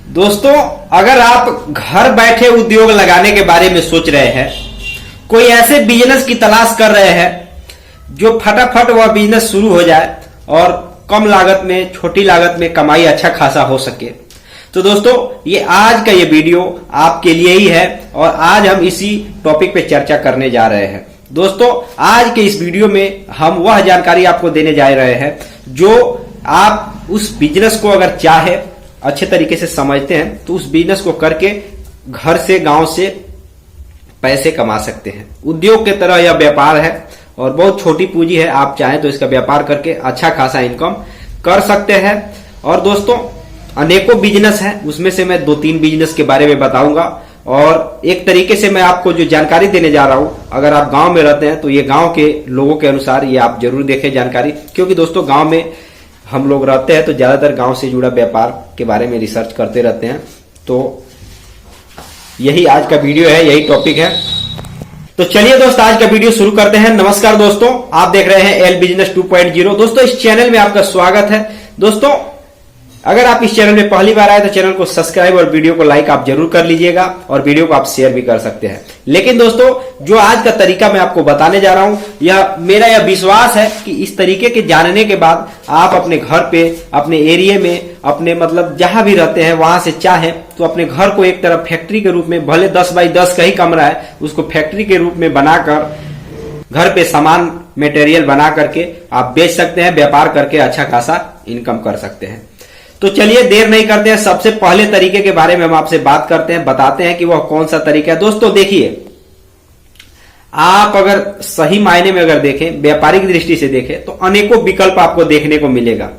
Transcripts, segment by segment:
दोस्तों, अगर आप घर बैठे उद्योग लगाने के बारे में सोच रहे हैं, कोई ऐसे बिजनेस की तलाश कर रहे हैं जो फटाफट वह बिजनेस शुरू हो जाए और कम लागत में, छोटी लागत में कमाई अच्छा खासा हो सके, तो दोस्तों ये आज का ये वीडियो आपके लिए ही है और आज हम इसी टॉपिक पे चर्चा करने जा रहे हैं। दोस्तों, आज के इस वीडियो में हम वह जानकारी आपको देने जा रहे हैं जो आप उस बिजनेस को अगर चाहे अच्छे तरीके से समझते हैं तो उस बिजनेस को करके घर से, गांव से पैसे कमा सकते हैं। उद्योग के तरह यह व्यापार है और बहुत छोटी पूंजी है। आप चाहें तो इसका व्यापार करके अच्छा खासा इनकम कर सकते हैं। और दोस्तों, अनेकों बिजनेस हैं, उसमें से मैं 2-3 बिजनेस के बारे में बताऊंगा और एक तरीके से मैं आपको जो जानकारी देने जा रहा हूं, अगर आप गांव में रहते हैं तो ये गांव के लोगों के अनुसार ये आप जरूर देखें जानकारी, क्योंकि दोस्तों गांव में हम लोग रहते हैं तो ज्यादातर गांव से जुड़ा व्यापार के बारे में रिसर्च करते रहते हैं। तो यही आज का वीडियो है, यही टॉपिक है। तो चलिए दोस्त, आज का वीडियो शुरू करते हैं। नमस्कार दोस्तों, आप देख रहे हैं एल बिजनेस 2.0। दोस्तों, इस चैनल में आपका स्वागत है। दोस्तों, अगर आप इस चैनल में पहली बार आए तो चैनल को सब्सक्राइब और वीडियो को लाइक आप जरूर कर लीजिएगा और वीडियो को आप शेयर भी कर सकते हैं। लेकिन दोस्तों, जो आज का तरीका मैं आपको बताने जा रहा हूं, मेरा विश्वास है कि इस तरीके के जानने के बाद आप अपने घर पे, अपने एरिया में, अपने मतलब जहां भी रहते हैं वहां से चाहे तो अपने घर को एक तरफ फैक्ट्री के रूप में, भले 10 बाई 10 का ही कमरा है, उसको फैक्ट्री के रूप में बनाकर घर पे सामान मटेरियल बना करके आप बेच सकते हैं। व्यापार करके अच्छा खासा इनकम कर सकते हैं। तो चलिए देर नहीं करते हैं, सबसे पहले तरीके के बारे में हम आपसे बात करते हैं, बताते हैं कि वह कौन सा तरीका है। दोस्तों देखिए, आप अगर सही मायने में अगर देखें, व्यापारिक दृष्टि से देखें, तो अनेकों विकल्प आपको देखने को मिलेगा।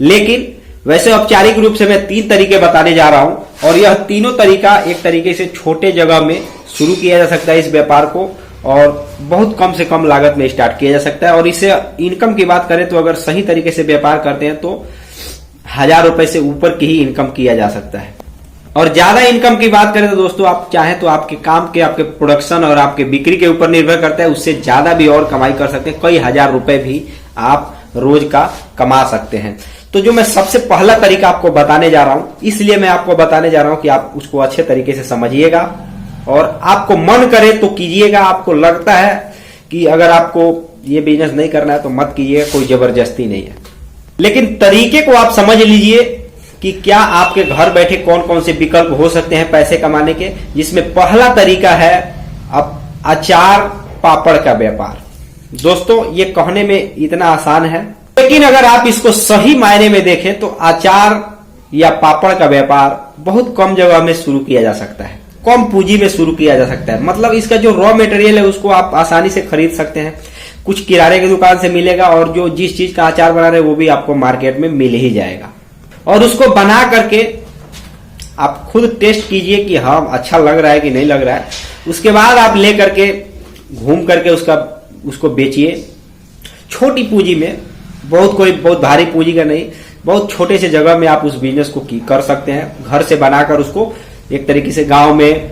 लेकिन वैसे औपचारिक रूप से मैं 3 तरीके बताने जा रहा हूं और यह तीनों तरीका एक तरीके से छोटे जगह में शुरू किया जा सकता है इस व्यापार को, और बहुत कम से कम लागत में स्टार्ट किया जा सकता है। और इससे इनकम की बात करें तो अगर सही तरीके से व्यापार करते हैं तो 1000 रुपए से ऊपर की ही इनकम किया जा सकता है। और ज्यादा इनकम की बात करें तो दोस्तों, आप चाहें तो आपके काम के, आपके प्रोडक्शन और आपके बिक्री के ऊपर निर्भर करता है, उससे ज्यादा भी और कमाई कर सकते हैं। कई हजार रुपए भी आप रोज का कमा सकते हैं। तो जो मैं सबसे पहला तरीका आपको बताने जा रहा हूं, इसलिए मैं आपको बताने जा रहा हूं कि आप उसको अच्छे तरीके से समझिएगा और आपको मन करे तो कीजिएगा। आपको लगता है कि अगर आपको ये बिजनेस नहीं करना है तो मत कीजिएगा, कोई जबरदस्ती नहीं है। लेकिन तरीके को आप समझ लीजिए कि क्या आपके घर बैठे कौन कौन से विकल्प हो सकते हैं पैसे कमाने के, जिसमें पहला तरीका है अब अचार पापड़ का व्यापार। दोस्तों, ये कहने में इतना आसान है, लेकिन अगर आप इसको सही मायने में देखें तो अचार या पापड़ का व्यापार बहुत कम जगह में शुरू किया जा सकता है, कम पूंजी में शुरू किया जा सकता है। मतलब इसका जो रॉ मटेरियल है उसको आप आसानी से खरीद सकते हैं, कुछ किराने की दुकान से मिलेगा और जो जिस चीज का अचार बना रहे वो भी आपको मार्केट में मिल ही जाएगा। और उसको बना करके आप खुद टेस्ट कीजिए कि हाँ अच्छा लग रहा है कि नहीं लग रहा है। उसके बाद आप ले करके घूम करके उसको बेचिए छोटी पूंजी में, बहुत भारी पूंजी का नहीं, बहुत छोटे से जगह में आप उस बिजनेस को कर सकते हैं। घर से बनाकर उसको एक तरीके से गांव में,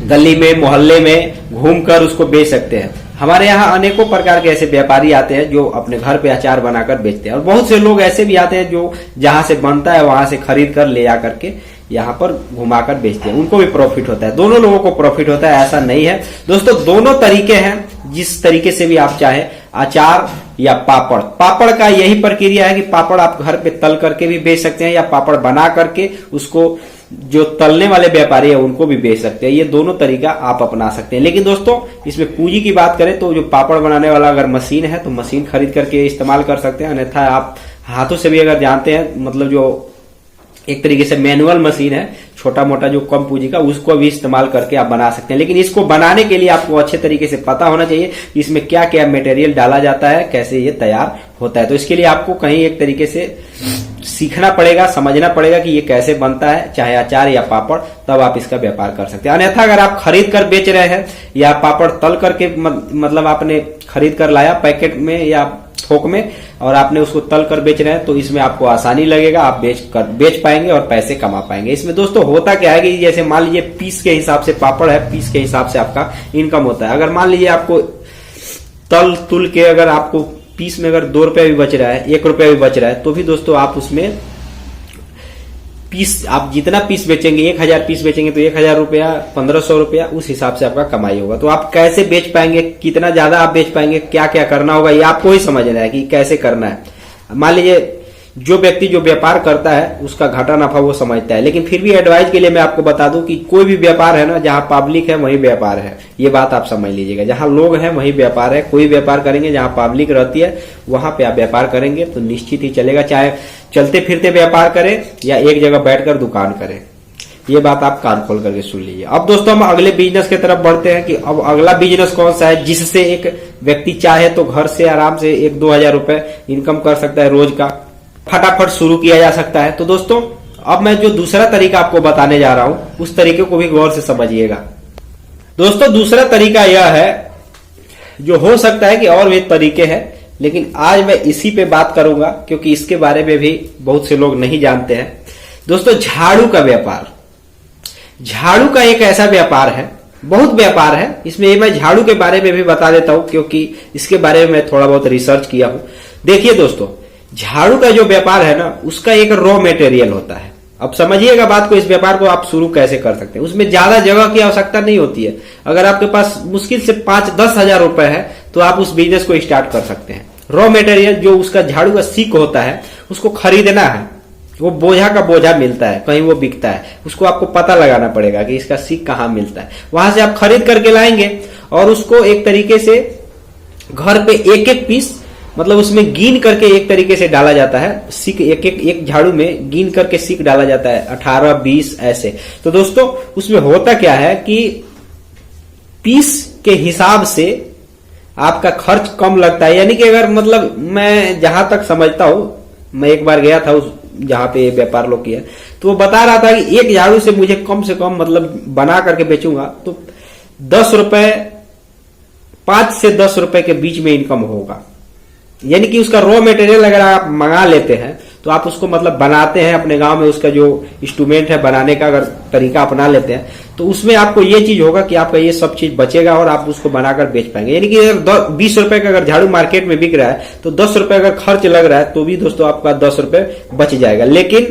गली में, मोहल्ले में घूमकर उसको बेच सकते हैं। हमारे यहाँ अनेकों प्रकार के ऐसे व्यापारी आते हैं जो अपने घर पे अचार बनाकर बेचते हैं, और बहुत से लोग ऐसे भी आते हैं जो जहां से बनता है वहां से खरीद कर ले आकर के यहाँ पर घुमाकर बेचते हैं। उनको भी प्रॉफिट होता है, दोनों लोगों को प्रॉफिट होता है, ऐसा नहीं है। दोस्तों, दोनों तरीके हैं, जिस तरीके से भी आप चाहे, अचार या पापड़। पापड़ का यही प्रक्रिया है कि पापड़ आप घर पे तल करके भी बेच सकते हैं या पापड़ बना करके उसको जो तलने वाले व्यापारी है उनको भी बेच सकते हैं। ये दोनों तरीका आप अपना सकते हैं। लेकिन दोस्तों, इसमें पूंजी की बात करें तो जो पापड़ बनाने वाला अगर मशीन है तो मशीन खरीद करके इस्तेमाल कर सकते हैं, अन्यथा आप हाथों से भी अगर जानते हैं, मतलब जो एक तरीके से मैनुअल मशीन है, छोटा मोटा जो कम पूंजी का, उसको भी इस्तेमाल करके आप बना सकते हैं। लेकिन इसको बनाने के लिए आपको अच्छे तरीके से पता होना चाहिए कि इसमें क्या क्या मटेरियल डाला जाता है, कैसे ये तैयार होता है। तो इसके लिए आपको कहीं एक तरीके से सीखना पड़ेगा, समझना पड़ेगा कि ये कैसे बनता है, चाहे अचार या पापड़, तब आप इसका व्यापार कर सकते हैं। अन्यथा अगर आप खरीद कर बेच रहे हैं या पापड़ तल करके, मतलब आपने खरीद कर लाया पैकेट में या थोक में और आपने उसको तल कर बेच रहे हैं, तो इसमें आपको आसानी लगेगा, आप बेच पाएंगे और पैसे कमा पाएंगे। इसमें दोस्तों होता क्या है कि जैसे मान लीजिए पीस के हिसाब से पापड़ है, पीस के हिसाब से आपका इनकम होता है। अगर मान लीजिए आपको तल तुल के अगर आपको पीस में अगर 2 रुपया भी बच रहा है, 1 रुपया भी बच रहा है, तो भी दोस्तों आप उसमें पीस, आप जितना पीस बेचेंगे, 1000 पीस बेचेंगे तो 1000 रुपया, 1500 रुपया, उस हिसाब से आपका कमाई होगा। तो आप कैसे बेच पाएंगे, कितना ज्यादा आप बेच पाएंगे, क्या क्या करना होगा, ये आपको ही समझना है कि कैसे करना है। मान लीजिए जो व्यक्ति जो व्यापार करता है उसका घाटा नफा वो समझता है, लेकिन फिर भी एडवाइस के लिए मैं आपको बता दूं कि कोई भी व्यापार है ना, जहां पब्लिक है वहीं व्यापार है, ये बात आप समझ लीजिएगा। जहां लोग हैं वहीं व्यापार है। कोई व्यापार करेंगे जहां पब्लिक रहती है वहां पे आप व्यापार करेंगे तो निश्चित ही चलेगा, चाहे चलते फिरते व्यापार करें या एक जगह बैठकर दुकान करें। ये बात आप कान खोल करके सुन लीजिए। अब दोस्तों हम अगले बिजनेस की तरफ बढ़ते हैं कि अब अगला बिजनेस कौन सा है जिससे एक व्यक्ति चाहे तो घर से आराम से 1-2 हजार रुपए इनकम कर सकता है, रोज का फटाफट शुरू किया जा सकता है। तो दोस्तों अब मैं जो दूसरा तरीका आपको बताने जा रहा हूं उस तरीके को भी गौर से समझिएगा। दोस्तों दूसरा तरीका यह है, जो हो सकता है कि और भी तरीके हैं, लेकिन आज मैं इसी पे बात करूंगा क्योंकि इसके बारे में भी बहुत से लोग नहीं जानते हैं। दोस्तों झाड़ू का व्यापार, झाड़ू का एक ऐसा व्यापार है, बहुत व्यापार है इसमें, मैं झाड़ू के बारे में भी बता देता हूं क्योंकि इसके बारे में मैं थोड़ा बहुत रिसर्च किया हूं। देखिए दोस्तों, झाड़ू का जो व्यापार है ना, उसका एक रॉ मटेरियल होता है। अब समझिएगा बात को, इस व्यापार को आप शुरू कैसे कर सकते हैं। उसमें ज्यादा जगह की आवश्यकता नहीं होती है। अगर आपके पास मुश्किल से 5-10 हजार रुपए है तो आप उस बिजनेस को स्टार्ट कर सकते हैं। रॉ मटेरियल जो उसका झाड़ू का सीक होता है उसको खरीदना है, वो बोझा का बोझा मिलता है, कहीं वो बिकता है, उसको आपको पता लगाना पड़ेगा कि इसका सीक कहाँ मिलता है। वहां से आप खरीद करके लाएंगे और उसको एक तरीके से घर पे एक एक पीस, मतलब उसमें गिन करके एक तरीके से डाला जाता है सीक, एक झाड़ू में गिन करके सीक डाला जाता है, 18-20 ऐसे। तो दोस्तों उसमें होता क्या है कि पीस के हिसाब से आपका खर्च कम लगता है। यानी कि अगर मतलब मैं जहां तक समझता हूं, मैं एक बार गया था उस जहां पे व्यापार लोग किया, तो वो बता रहा था कि एक झाड़ू से मुझे कम से कम मतलब बना करके बेचूंगा तो 10 रुपए, 5 से 10 रुपए के बीच में इनकम होगा। यानी कि उसका रॉ मटेरियल अगर आप मंगा लेते हैं तो आप उसको मतलब बनाते हैं अपने गांव में, उसका जो इंस्ट्रूमेंट है बनाने का अगर तरीका अपना लेते हैं तो उसमें आपको ये चीज होगा कि आपका ये सब चीज बचेगा और आप उसको बनाकर बेच पाएंगे। यानी कि अगर 20 रुपए का अगर झाड़ू मार्केट में बिक रहा है तो 10 रुपए अगर खर्च लग रहा है तो भी दोस्तों आपका 10 रुपए बच जाएगा। लेकिन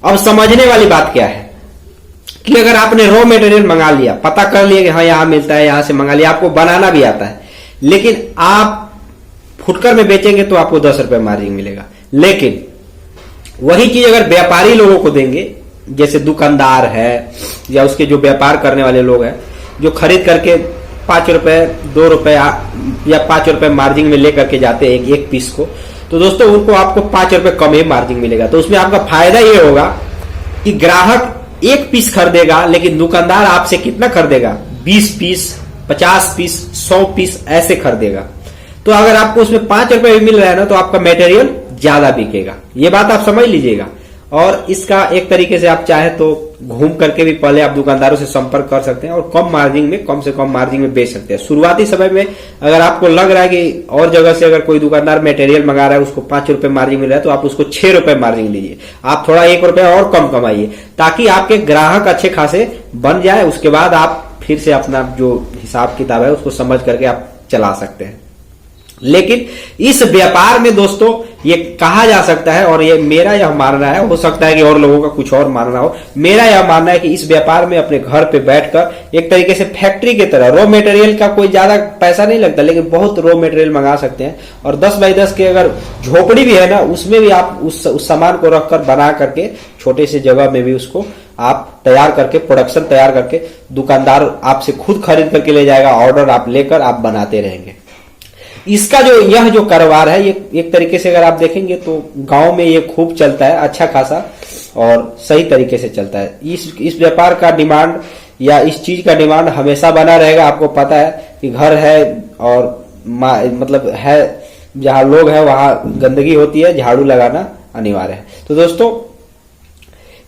अब समझने वाली बात क्या है कि अगर आपने रॉ मटेरियल मंगा लिया, पता कर लिया कि हाँ यहां मिलता है, यहां से मंगा लिया, आपको बनाना भी आता है, लेकिन आप फुटकर में बेचेंगे तो आपको 10 रुपए मार्जिन मिलेगा। लेकिन वही चीज अगर व्यापारी लोगों को देंगे, जैसे दुकानदार है या उसके जो व्यापार करने वाले लोग हैं, जो खरीद करके 5 रुपए, 2 रुपए या 5 रुपए मार्जिन में लेकर के जाते हैं एक पीस को, तो दोस्तों उनको आपको 5 रुपए कम ही मार्जिन मिलेगा। तो उसमें आपका फायदा ये होगा कि ग्राहक एक पीस खरीदेगा, लेकिन दुकानदार आपसे कितना खरीदेगा, 20 पीस, 50 पीस, 100 पीस ऐसे खरीदेगा। तो अगर आपको उसमें 5 रुपए भी मिल रहा है ना तो आपका मटेरियल ज्यादा बिकेगा। ये बात आप समझ लीजिएगा। और इसका एक तरीके से आप चाहे तो घूम करके भी पहले आप दुकानदारों से संपर्क कर सकते हैं और कम मार्जिन में, कम से कम मार्जिन में बेच सकते हैं। शुरुआती समय में अगर आपको लग रहा है कि और जगह से अगर कोई दुकानदार मटेरियल मंगा रहा है, उसको 5 रुपए मार्जिन मिल रहा है, तो आप उसको 6 रुपए मार्जिन लीजिए, आप थोड़ा 1 रुपया और कम कमाइए ताकि आपके ग्राहक अच्छे खासे बन जाए। उसके बाद आप फिर से अपना जो हिसाब किताब है उसको समझ करके आप चला सकते हैं। लेकिन इस व्यापार में दोस्तों ये कहा जा सकता है, और ये मेरा यह मानना है, हो सकता है कि और लोगों का कुछ और मानना हो, मेरा यह मानना है कि इस व्यापार में अपने घर पे बैठकर एक तरीके से फैक्ट्री की तरह, रॉ मटेरियल का कोई ज्यादा पैसा नहीं लगता, लेकिन बहुत रॉ मटेरियल मंगा सकते हैं। और 10 बाई 10 के अगर झोपड़ी भी है ना, उसमें भी आप उस सामान को रखकर बना करके छोटे से जगह में भी उसको आप तैयार करके, प्रोडक्शन तैयार करके, दुकानदार आपसे खुद खरीद करके ले जाएगा, ऑर्डर आप लेकर आप बनाते रहेंगे। इसका यह जो कारोबार है, ये एक तरीके से अगर आप देखेंगे तो गांव में ये खूब चलता है, अच्छा खासा और सही तरीके से चलता है। इस व्यापार का डिमांड या इस चीज का डिमांड हमेशा बना रहेगा। आपको पता है कि घर है और मतलब है, जहां लोग हैं वहां गंदगी होती है, झाड़ू लगाना अनिवार्य है। तो दोस्तों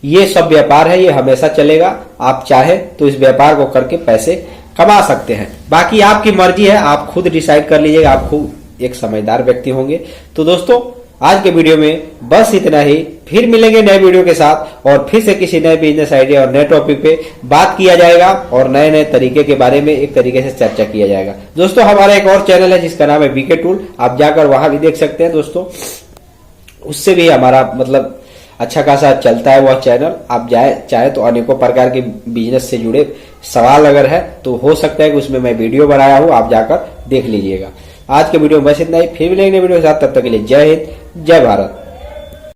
ये सब व्यापार है, ये हमेशा चलेगा। आप चाहे तो इस व्यापार को करके पैसे कमा सकते हैं, बाकी आपकी मर्जी है, आप खुद डिसाइड कर लीजिएगा, आप खुद एक समझदार व्यक्ति होंगे। तो दोस्तों आज के वीडियो में बस इतना ही, फिर मिलेंगे नए वीडियो के साथ और फिर से किसी नए बिजनेस आइडिया और नए टॉपिक पे बात किया जाएगा और नए नए तरीके के बारे में एक तरीके से चर्चा किया जाएगा। दोस्तों हमारा एक और चैनल है जिसका नाम है बीके टूल, आप जाकर वहां भी देख सकते हैं दोस्तों। उससे भी हमारा मतलब अच्छा खासा चलता है वह चैनल। आप चाहे तो अनेकों प्रकार के बिजनेस से जुड़े सवाल अगर है तो हो सकता है कि उसमें मैं वीडियो बनाया हूं, आप जाकर देख लीजिएगा। आज के वीडियो में बस इतना ही, फिर मिलेंगे वीडियो के साथ, तब तक के लिए जय हिंद जय भारत।